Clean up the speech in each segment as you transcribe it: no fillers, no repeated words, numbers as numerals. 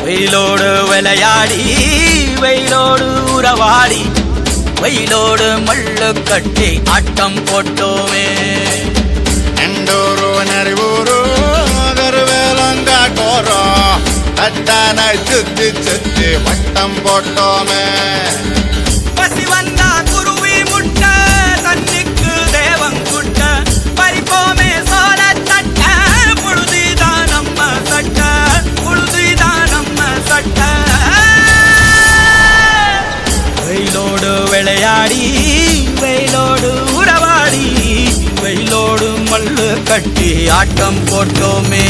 வெயிலோடு விளையாடி வெயிலோடு உறவாடி வெயிலோடு மல்லு கட்டி ஆட்டம் போட்டோமே. எண்டூரு நரிவூரு கருவேலங்காட்டோரோ தட்டான சுத்தி சுத்தி வட்டம் போட்டோமே. பசி வந்தா குருவி முட்ட தண்ணிக்கு தேவம் குட்ட பறிப்போமே சோழ தட்ட புழுதிதான் நம்ம சட்ட புழுதிதான் நம்ம சட்ட. வெயிலோடு விளையாடி வெயிலோடு உறவாடி வெயிலோடு மல்லு கட்டி ஆட்டம் போட்டோமே.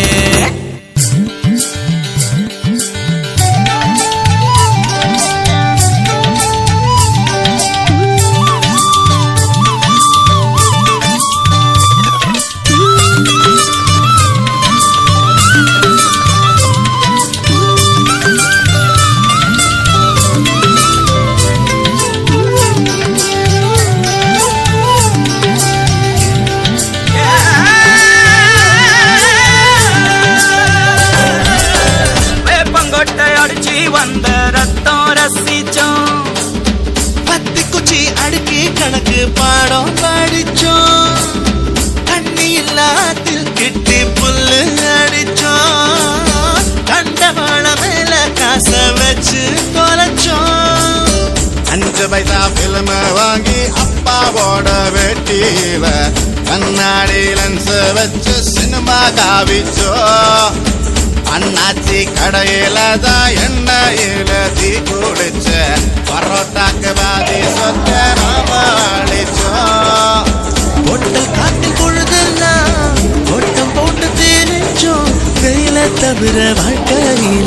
வந்த ரத்தம் ரசிச்சோம் பத்தி குச்சி அடுக்கி கணக்கு பாடம் படிச்சோம். தண்ணி இல்லாத்தில் கிட்டி புல்லு அடிச்சோம். கண்டவாள மேல காச வச்சு தொலைச்சோம். 5 பைசா பிலிம் வாங்கி அப்பாவோட வெட்டியில கண்ணாடி லென்ஸ் வச்சு சினிமா காவிச்சோ. அண்ணாச்சி கடையில தான் எண்ணெயில தீ குடிச்ச பரோட்டாக்கு பாதி சொத்த நாம அழிச்சோம். ஹோட்டல் காட்டில் பொழுதெல்லாம் ஓட்டம் போட்டு தெரிஞ்சோம். வெயில தவிர வாழ்க்கையில